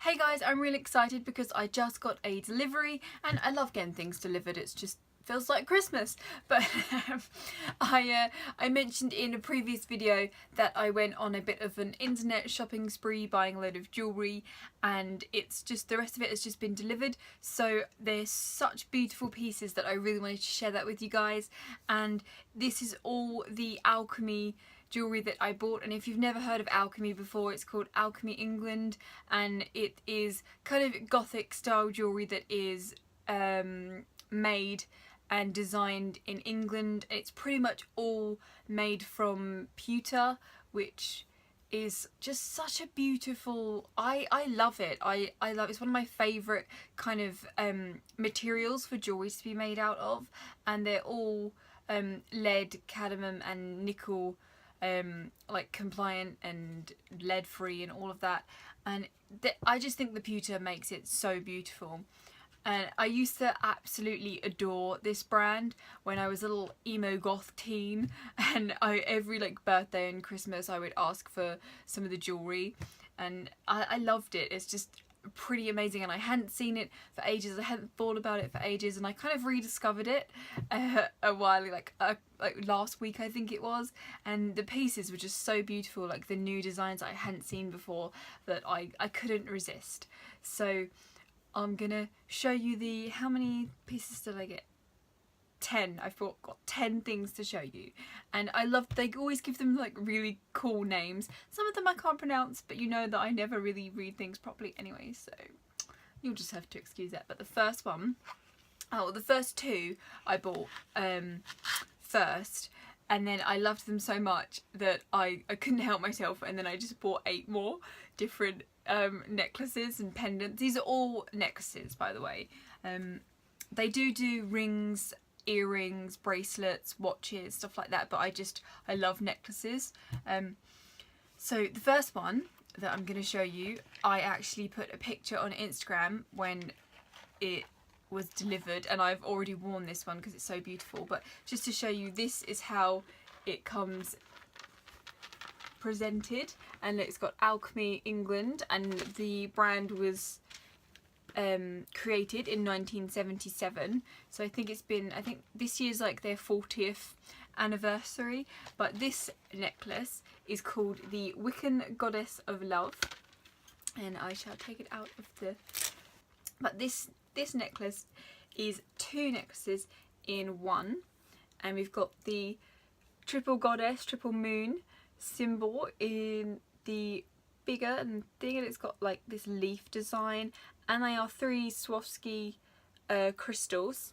Hey guys, I'm really excited because I just got a delivery and I love getting things delivered. It's just feels like Christmas. But I mentioned in a previous video that I went on a bit of an internet shopping spree buying a load of jewellery, and it's just the rest of it has just been delivered. So there's such beautiful pieces that I really wanted to share that with you guys. And this is all the Alchemy jewellery that I bought, and if you've never heard of Alchemy before, it's called Alchemy England, and it is kind of Gothic style jewellery that is made and designed in England. It's pretty much all made from pewter, which is just such a beautiful, I love it. I love it's one of my favourite kind of materials for jewellery to be made out of, and they're all lead, cadmium and nickel like compliant and lead free and all of that, and I just think the pewter makes it so beautiful. And I used to absolutely adore this brand when I was a little emo goth teen, and every like birthday and Christmas I would ask for some of the jewellery, and I loved it. It's just pretty amazing, and I hadn't seen it for ages. I hadn't thought about it for ages, and I kind of rediscovered it a while, like last week I think it was, and the pieces were just so beautiful, like the new designs I hadn't seen before, that I couldn't resist. So I'm gonna show you how many pieces did I get? 10. I've got 10 things to show you, and I love, they always give them like really cool names. Some of them I can't pronounce, but you know that I never really read things properly anyway, so you'll just have to excuse that. But the first one, the first two I bought first, and then I loved them so much that I couldn't help myself, and then I just bought 8 more different necklaces and pendants. These are all necklaces, by the way. They do rings, earrings, bracelets, watches, stuff like that, but I love necklaces. So the first one that I'm going to show you, I actually put a picture on Instagram when it was delivered, and I've already worn this one because it's so beautiful, but just to show you, this is how it comes presented, and it's got Alchemy England, and the brand was created in 1977, so I think this year's like their 40th anniversary. But this necklace is called the Wiccan Goddess of Love, and I shall take it out of the, but this necklace is 2 necklaces in one, and we've got the triple goddess, triple moon symbol in the bigger thing, and it's got like this leaf design, and they are 3 Swarovski crystals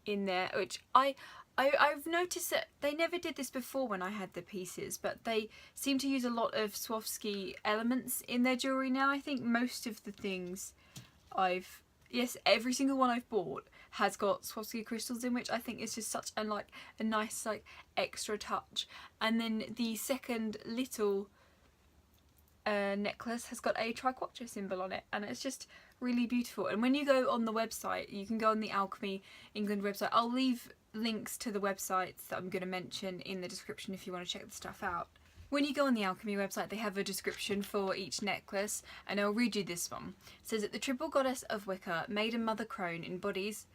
in there, which I've noticed that they never did this before when I had the pieces, but they seem to use a lot of Swarovski elements in their jewellery now. I think most of the things every single one I've bought has got Swarovski crystals in, which I think is just such a nice like extra touch. And then the second little necklace has got a triquetra symbol on it, and it's just really beautiful. And when you go on the website, you can go on the Alchemy England website. I'll leave links to the websites that I'm going to mention in the description if you want to check the stuff out. When you go on the Alchemy website, they have a description for each necklace, and I'll read you this one. It says that the triple goddess of Wicca, maiden mother crone, embodies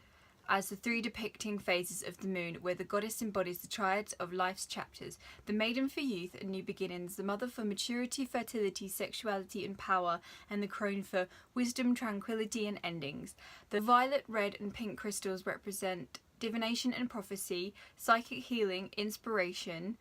as the 3 depicting phases of the moon, where the goddess embodies the triads of life's chapters: the maiden for youth and new beginnings, the mother for maturity, fertility, sexuality and power, and the crone for wisdom, tranquility and endings. The violet, red and pink crystals represent divination and prophecy, psychic healing, inspiration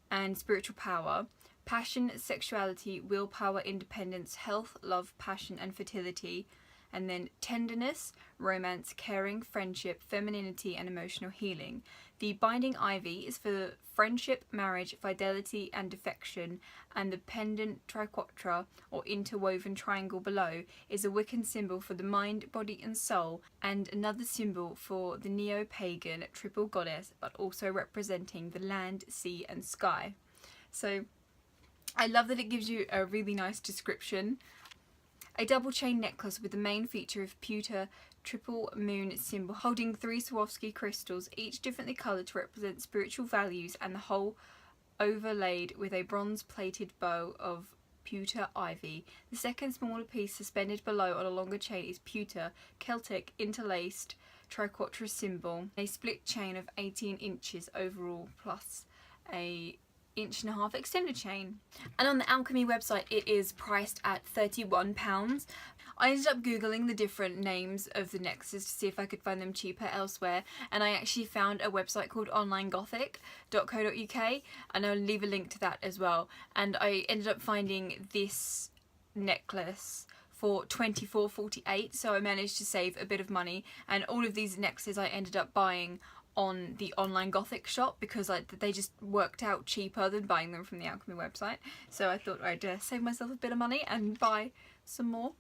and spiritual power, passion, sexuality, willpower, independence, health, love, passion and fertility. And then tenderness, romance, caring, friendship, femininity and emotional healing. The binding ivy is for friendship, marriage, fidelity and affection, and the pendant triquetra or interwoven triangle below is a Wiccan symbol for the mind, body and soul, and another symbol for the neo-pagan triple goddess, but also representing the land, sea and sky. So I love that it gives you a really nice description. A double chain necklace with the main feature of pewter triple moon symbol holding 3 Swarovski crystals, each differently coloured to represent spiritual values, and the whole overlaid with a bronze plated bow of pewter ivy. The second smaller piece suspended below on a longer chain is pewter, Celtic interlaced triquetras symbol, a split chain of 18 inches overall plus a 1.5 inch extended chain. And on the Alchemy website it is priced at £31. I ended up googling the different names of the necklaces to see if I could find them cheaper elsewhere, and I actually found a website called onlinegothic.co.uk, and I'll leave a link to that as well. And I ended up finding this necklace for £24.48, so I managed to save a bit of money, and all of these necklaces I ended up buying on the online Gothic shop because they just worked out cheaper than buying them from the Alchemy website. So I thought I'd save myself a bit of money and buy some more.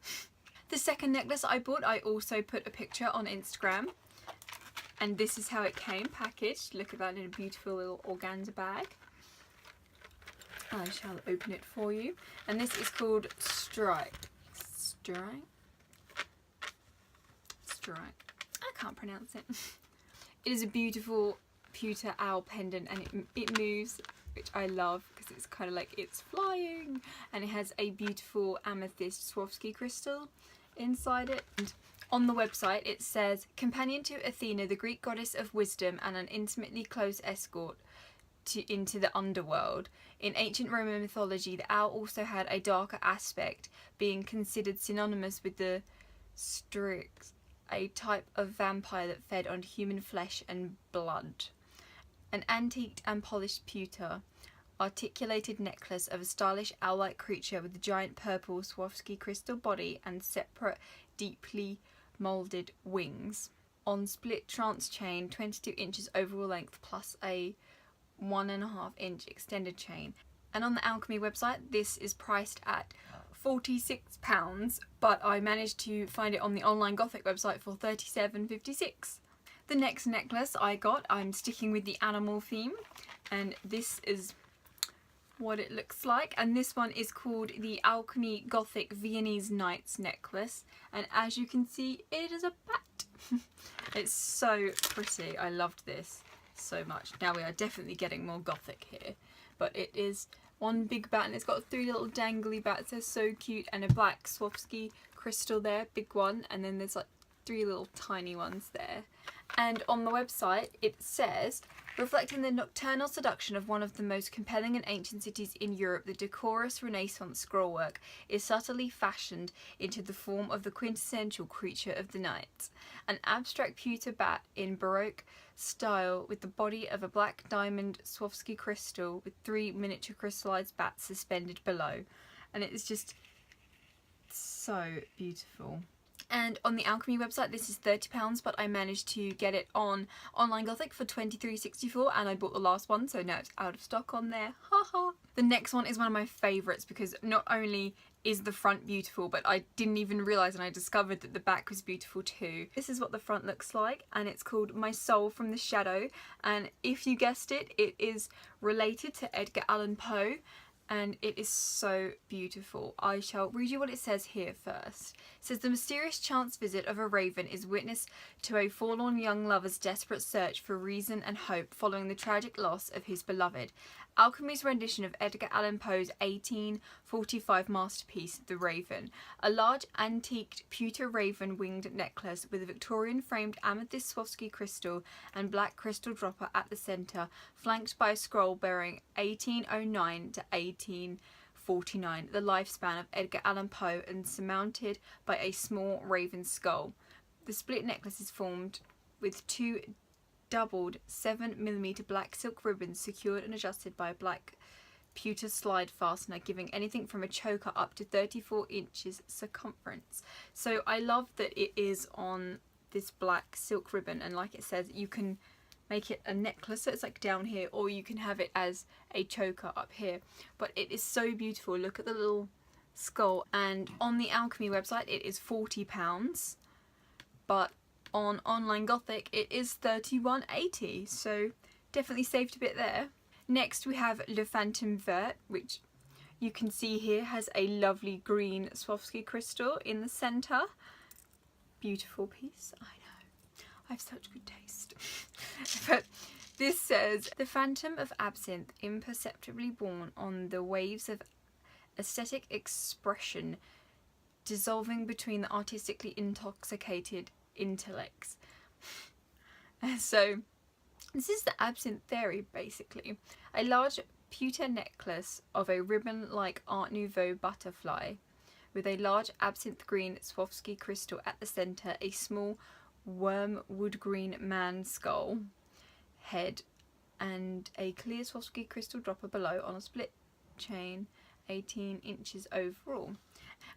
The second necklace I bought, I also put a picture on Instagram, and this is how it came packaged. Look at that, in a beautiful little organza bag. I shall open it for you, and this is called Strike. I can't pronounce it. It is a beautiful pewter owl pendant, and it moves, which I love because it's kind of like it's flying, and it has a beautiful amethyst Swarovski crystal inside it. And on the website it says, companion to Athena, the Greek goddess of wisdom and an intimately close escort into the underworld. In ancient Roman mythology, the owl also had a darker aspect, being considered synonymous with the Strix, a type of vampire that fed on human flesh and blood. An antiqued and polished pewter articulated necklace of a stylish owl-like creature with a giant purple Swarovski crystal body and separate, deeply moulded wings. On split trance chain, 22 inches overall length plus a 1.5 inch extended chain. And on the Alchemy website this is priced at £46, but I managed to find it on the online Gothic website for £37.56. The next necklace I got, I'm sticking with the animal theme, and this is what it looks like, and this one is called the Alchemy Gothic Viennese Knights necklace, and as you can see it is a bat. It's so pretty. I loved this so much. Now we are definitely getting more Gothic here, but it is one big bat and it's got 3 little dangly bats. They're so cute, and a black Swarovski crystal there, big one, and then there's like 3 little tiny ones there. And on the website it says, reflecting the nocturnal seduction of one of the most compelling and ancient cities in Europe, the decorous Renaissance scrollwork is subtly fashioned into the form of the quintessential creature of the night. An abstract pewter bat in Baroque style with the body of a black diamond Swarovski crystal with 3 miniature crystallized bats suspended below. And it is just so beautiful. And on the Alchemy website this is £30, but I managed to get it on Online Gothic for £23.64, and I bought the last one, so now it's out of stock on there. Haha. The next one is one of my favourites because not only is the front beautiful, but I didn't even realise, and I discovered that the back was beautiful too. This is what the front looks like, and it's called My Soul from the Shadow, and if you guessed it, it is related to Edgar Allan Poe, and it is so beautiful. I shall read you what it says here first. It says, the mysterious chance visit of a raven is witness to a forlorn young lover's desperate search for reason and hope following the tragic loss of his beloved. Alchemy's rendition of Edgar Allan Poe's 1845 masterpiece, The Raven. A large antiqued pewter raven winged necklace with a Victorian framed amethyst Swarovski crystal and black crystal dropper at the centre, flanked by a scroll bearing 1809 to 1849, the lifespan of Edgar Allan Poe, and surmounted by a small raven skull. The split necklace is formed with 2 doubled 7mm black silk ribbons secured and adjusted by a black pewter slide fastener, giving anything from a choker up to 34 inches circumference. So I love that it is on this black silk ribbon, and like it says, you can make it a necklace, so it's like down here, or you can have it as a choker up here. But it is so beautiful. Look at the little skull. And on the Alchemy website it is £40, but on Online Gothic it is £31.80, so definitely saved a bit there. Next we have Le Fantôme Vert, which you can see here has a lovely green Swarovski crystal in the centre. Beautiful piece, I know, I have such good taste. But this says, the phantom of absinthe imperceptibly borne on the waves of aesthetic expression dissolving between the artistically intoxicated intellects. So this is the absinthe theory, basically. A large pewter necklace of a ribbon-like Art Nouveau butterfly with a large absinthe green Swarovski crystal at the centre, a small wormwood green man skull head, and a clear Swarovski crystal dropper below on a split chain, 18 inches overall.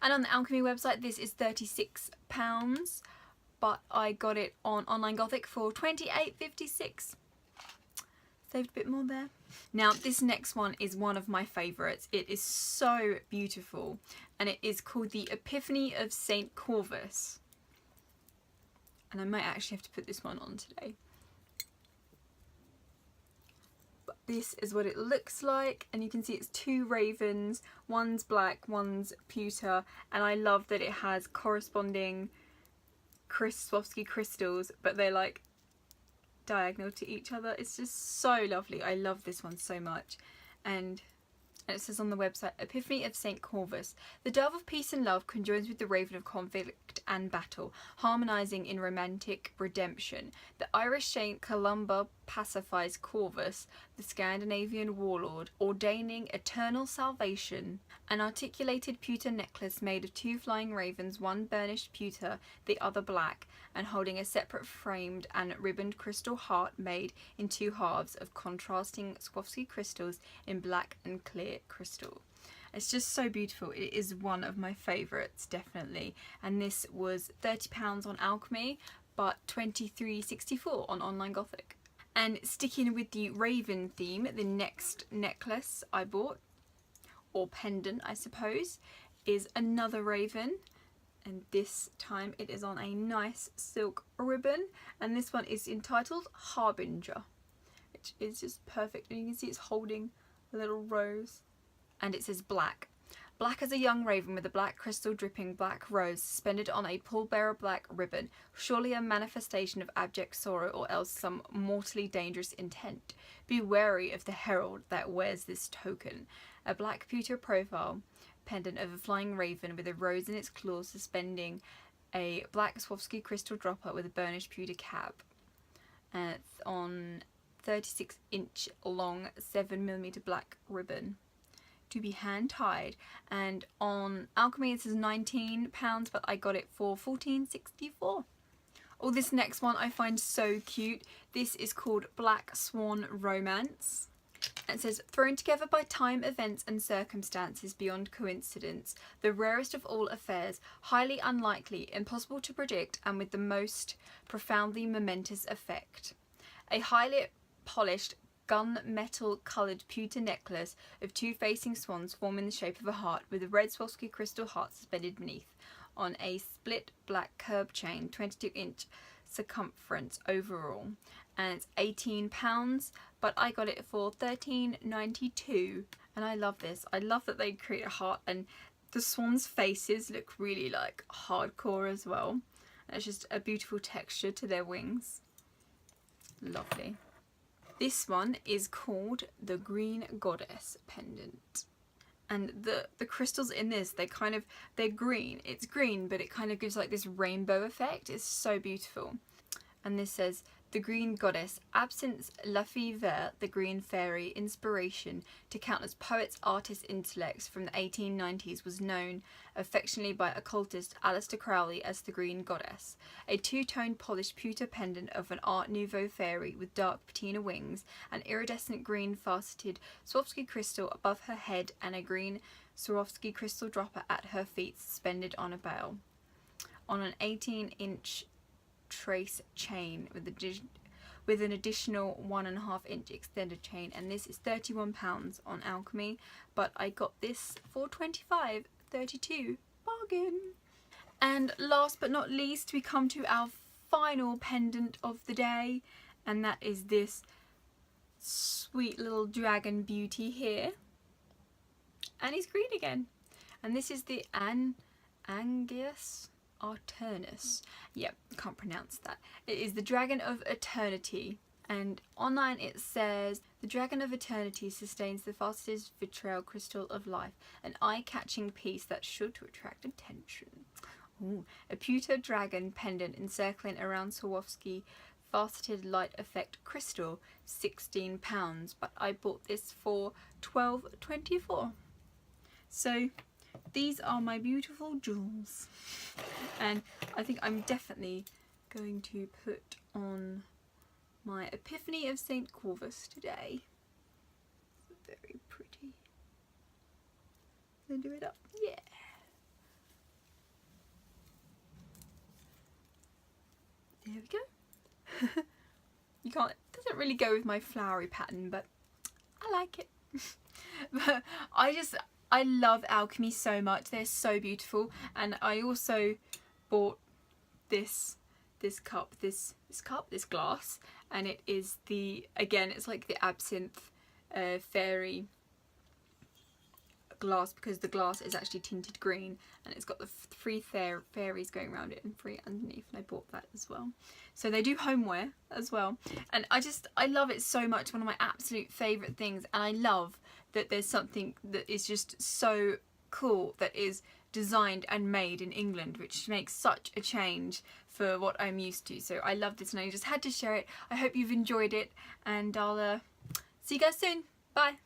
And on the Alchemy website, this is £36, but I got it on Online Gothic for £28.56. Saved a bit more there. Now, this next one is one of my favourites. It is so beautiful, and it is called the Epiphany of St. Corvus. And I might actually have to put this one on today. But this is what it looks like, and you can see it's two ravens. One's black, one's pewter, and I love that it has corresponding Swarovski crystals, but they're like diagonal to each other. It's just so lovely. I love this one so much. And it says on the website, Epiphany of St. Corvus. The dove of peace and love conjoins with the raven of conflict and battle, harmonising in romantic redemption. The Irish saint Columba pacifies Corvus, the Scandinavian warlord, ordaining eternal salvation. An articulated pewter necklace made of two flying ravens, one burnished pewter, the other black, and holding a separate framed and ribboned crystal heart made in two halves of contrasting Swarovski crystals in black and clear crystal. It's just so beautiful. It is one of my favourites, definitely. And this was £30 on Alchemy, but £23.64 on Online Gothic. And sticking with the raven theme, the next necklace I bought, or pendant I suppose, is another raven. And this time it is on a nice silk ribbon, and this one is entitled Harbinger, which is just perfect. And you can see it's holding a little rose, and it says black. Black as a young raven with a black crystal dripping black rose suspended on a pallbearer black ribbon, surely a manifestation of abject sorrow or else some mortally dangerous intent. Be wary of the herald that wears this token. A black pewter profile pendant of a flying raven with a rose in its claws suspending a black Swarovski crystal dropper with a burnished pewter cap. And it's on 36-inch long 7mm black ribbon to be hand tied, and on Alchemy it says £19, but I got it for £14.64. Oh, this next one I find so cute. This is called Black Swan Romance. And it says, thrown together by time, events and circumstances beyond coincidence, the rarest of all affairs, highly unlikely, impossible to predict, and with the most profoundly momentous effect. A highly polished gunmetal coloured pewter necklace of two facing swans forming the shape of a heart with a red Swarovski crystal heart suspended beneath on a split black curb chain, 22-inch circumference overall, and it's £18, but I got it for £13.92. And I love this. I love that they create a heart, and the swans' faces look really like hardcore as well. And it's just a beautiful texture to their wings. Lovely. This one is called the Green Goddess pendant. And the crystals in this, they're green. It's green, but it kind of gives like this rainbow effect. It's so beautiful. And this says, the Green Goddess, absence la fille verte, the green fairy, inspiration to countless poets, artists, intellects from the 1890s, was known affectionately by occultist Aleister Crowley as the Green Goddess. A two-tone polished pewter pendant of an Art Nouveau fairy with dark patina wings, an iridescent green faceted Swarovski crystal above her head, and a green Swarovski crystal dropper at her feet suspended on a bell. On an 18-inch trace chain with an additional 1.5-inch extended chain, and this is £31 on Alchemy, but I got this for £25.32. Bargain. And last but not least, we come to our final pendant of the day, and that is this sweet little dragon beauty here, and he's green again, and this is the Angus Arturnus. Yep, can't pronounce that. It is the Dragon of Eternity, And online it says, the Dragon of Eternity sustains the faceted vitriol crystal of life, an eye-catching piece that sure to attract attention. Ooh, a pewter dragon pendant encircling around Swarovski faceted light effect crystal, £16, but I bought this for $12.24. So these are my beautiful jewels, and I think I'm definitely going to put on my Epiphany of St. Corvus today. Very pretty. Then do it up. Yeah. There we go. You can't, it doesn't really go with my flowery pattern, but I like it. But I love Alchemy so much. They're so beautiful. And I also bought this glass, and it is again, it's like the absinthe fairy glass, because the glass is actually tinted green, and it's got the three fairies going around it and three underneath, and I bought that as well. So they do homeware as well, and I love it so much. One of my absolute favourite things, and I love that there's something that is just so cool that is designed and made in England, which makes such a change for what I'm used to. So I love this, and I just had to share it. I hope you've enjoyed it, and I'll see you guys soon. Bye.